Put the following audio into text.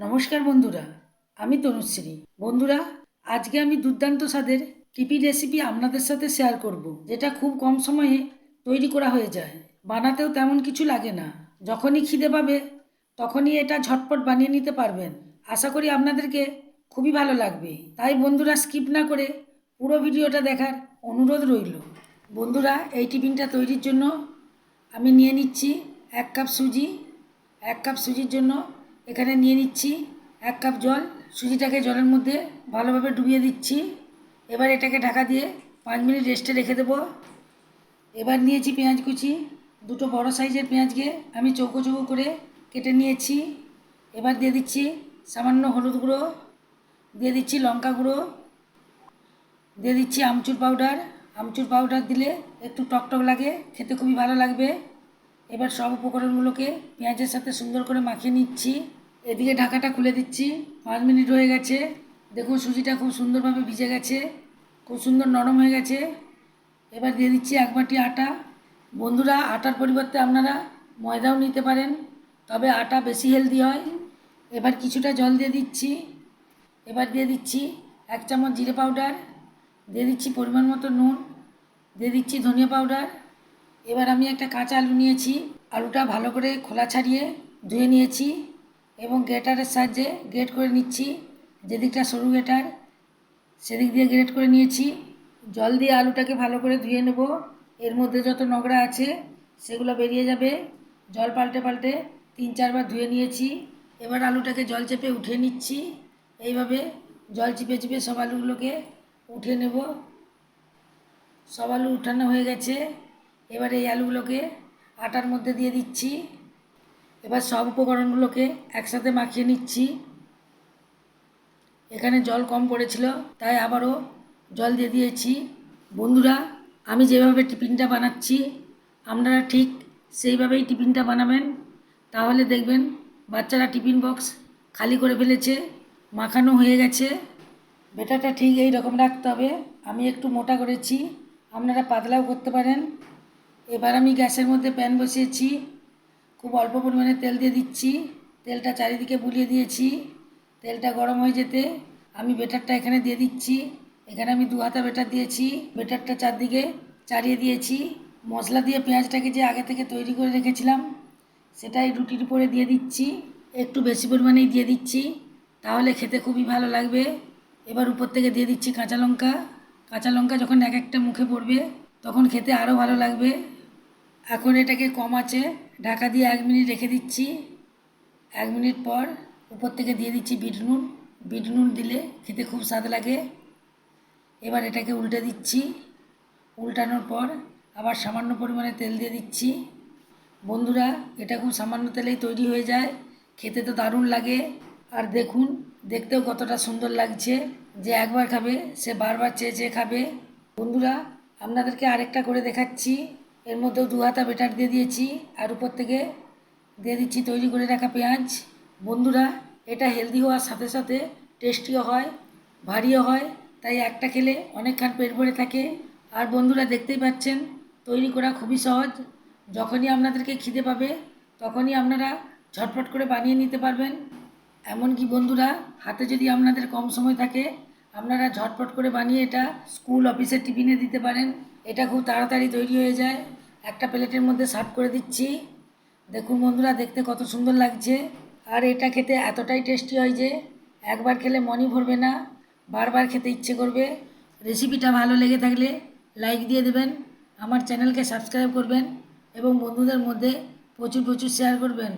নমস্কার বন্ধুরা, আমি তনুশ্রী। বন্ধুরা, আজকে আমি দুর্দান্ত স্বাদের টিপি রেসিপি আপনাদের সাথে শেয়ার করব, যেটা খুব কম সময়ে তৈরি করা হয়ে যায়। বানাতেও তেমন কিছু লাগে না। যখনই খিদে পাবে তখনই এটা ঝটপট বানিয়ে নিতে পারবেন। আশা করি আপনাদেরকে খুবই ভালো লাগবে। তাই বন্ধুরা, স্কিপ না করে পুরো ভিডিওটা দেখার অনুরোধ রইল। বন্ধুরা, এই টিফিনটা তৈরির জন্য আমি নিয়ে নিচ্ছি 1 কাপ সুজি। 1 কাপ সুজির জন্য এখানে নিয়ে নিচ্ছি 1 কাপ জল। সুজিটাকে জলের মধ্যে ভালোভাবে ডুবিয়ে দিচ্ছি। এবার এটাকে ঢাকা দিয়ে 5 মিনিট রেস্টে রেখে দেবো। এবার নিয়েছি পেঁয়াজ কুচি। দুটো বড় সাইজের পেঁয়াজকে আমি চৌকো চৌকো করে কেটে নিয়েছি। এবার দিয়ে দিচ্ছি সামান্য হলুদ গুঁড়ো, দিয়ে দিচ্ছি লঙ্কা গুঁড়ো, দিয়ে দিচ্ছি আমচুর পাউডার। আমচুর পাউডার দিলে একটু টকটক লাগে, খেতে খুবই ভালো লাগবে। এবার সব উপকরণগুলোকে পেঁয়াজের সাথে সুন্দর করে মাখিয়ে নিচ্ছি। এদিকে ঢাকাটা খুলে দিচ্ছি। 5 মিনিট হয়ে গেছে। দেখুন, সুজিটা খুব সুন্দরভাবে ভিজে গেছে, খুব সুন্দর নরম হয়ে গেছে। এবার দিয়ে দিচ্ছি 1 বাটি আটা। বন্ধুরা, আটার পরিবর্তে আপনারা ময়দাও নিতে পারেন, তবে আটা বেশি হেলদি হয়। এবার কিছুটা জল দিয়ে দিচ্ছি। এবার দিয়ে দিচ্ছি 1 চামচ জিরে পাউডার, দিয়ে দিচ্ছি পরিমাণ মতো নুন, দিয়ে দিচ্ছি ধনিয়া পাউডার। এবার আমি একটা কাঁচা আলু নিয়েছি। আলুটা ভালো করে খোলা ছাড়িয়ে ধুয়ে নিয়েছি এবং গ্রেটারের সাহায্যে গ্রেট করে নিচ্ছি। যেদিকটা সরু গ্রেটার সেদিক দিয়ে গ্রেট করে নিয়েছি। জল দিয়ে আলুটাকে ভালো করে ধুয়ে নেব। এর মধ্যে যত নোংরা আছে সেগুলো বেরিয়ে যাবে। জল পাল্টে পাল্টে 3-4 বার ধুয়ে নিয়েছি। এবার আলুটাকে জল চেপে উঠিয়ে নিচ্ছি। এইভাবে জল চিপে চিপে সব আলুগুলোকে উঠিয়ে নেব। সব আলু উঠানো হয়ে গেছে। এবার এই আলুগুলোকে আটার মধ্যে দিয়ে দিচ্ছি। এবার সব উপকরণগুলোকে একসাথে মাখিয়ে নিচ্ছি। এখানে জল কম পড়েছিল, তাই আবারও জল দিয়ে দিয়েছি। বন্ধুরা, আমি যেভাবে টিফিনটা বানাচ্ছি আপনারা ঠিক সেইভাবেই টিফিনটা বানাবেন। তাহলে দেখবেন বাচ্চারা টিফিন বক্স খালি করে ফেলেছে, মাখানো হয়ে গেছে। ব্যাটারটা ঠিক এই রকম রাখতে হবে। আমি একটু মোটা করেছি, আপনারা পাতলাও করতে পারেন। এবার আমি গ্যাসের মধ্যে প্যান বসিয়েছি। খুব অল্প পরিমাণে তেল দিয়ে দিচ্ছি। তেলটা চারিদিকে বুলিয়ে দিয়েছি। তেলটা গরম হয়ে যেতে আমি ব্যাটারটা এখানে দিয়ে দিচ্ছি। এখানে আমি 2 হাতা ব্যাটার দিয়েছি। ব্যাটারটা চারদিকে চাড়িয়ে দিয়েছি। মশলা দিয়ে পেঁয়াজটাকে যে আগে থেকে তৈরি করে রেখেছিলাম সেটাই রুটির উপরে দিয়ে দিচ্ছি। একটু বেশি পরিমাণেই দিয়ে দিচ্ছি, তাহলে খেতে খুবই ভালো লাগবে। এবার উপর থেকে দিয়ে দিচ্ছি কাঁচা লঙ্কা। কাঁচা লঙ্কা যখন এক একটা মুখে পড়বে তখন খেতে আরও ভালো লাগবে। এখন এটাকে কম আঁচে ঢাকা দিয়ে 1 মিনিট রেখে দিচ্ছি। 1 মিনিট পর উপর থেকে দিয়ে দিচ্ছি বিট নুন। বিট নুন দিলে খেতে খুব স্বাদ লাগে। এবার এটাকে উল্টে দিচ্ছি। উল্টানোর পর আবার সামান্য পরিমাণে তেল দিয়ে দিচ্ছি। বন্ধুরা, এটা খুব সামান্য তেলেই তৈরি হয়ে যায়। খেতে তো দারুণ লাগে। আর দেখুন, দেখতেও কতটা সুন্দর লাগছে। যে একবার খাবে সে বারবার চেয়ে চেয়ে খাবে। বন্ধুরা, আপনাদেরকে আরেকটা করে দেখাচ্ছি। এর মধ্যেও 2 হাতা ব্যাটার দিয়ে দিয়েছি আর উপর থেকে দিয়ে দিচ্ছি তৈরি করে রাখা পেঁয়াজ। বন্ধুরা, এটা হেলদি হওয়ার সাথে সাথে টেস্টিও হয়, ভারীও হয়। তাই একটা খেলে অনেকক্ষণ পেট ভরে থাকে। আর বন্ধুরা, দেখতেই পাচ্ছেন তৈরি করা খুবই সহজ। যখনই আপনাদেরকে খিদে পাবে তখনই আপনারা ঝটপট করে বানিয়ে নিতে পারবেন। এমনকি বন্ধুরা, হাতে যদি আপনাদের কম সময় থাকে আপনারা ঝটপট করে বানিয়ে এটা স্কুল অফিসের টিফিনে দিতে পারেন। এটা খুব তাড়াতাড়ি তৈরি হয়ে যায়। একটা প্লেটের মধ্যে সার্ভ করে দিচ্ছি। দেখুন বন্ধুরা, দেখতে কত সুন্দর লাগছে। আর এটা খেতে এতটাই টেস্টি হয় যে একবার খেলে মনই ভরবে না, বারবার খেতে ইচ্ছে করবে। রেসিপিটা ভালো লেগে থাকলে লাইক দিয়ে দেবেন, আমার চ্যানেলকে সাবস্ক্রাইব করবেন এবং বন্ধুদের মধ্যে প্রচুর প্রচুর শেয়ার করবেন।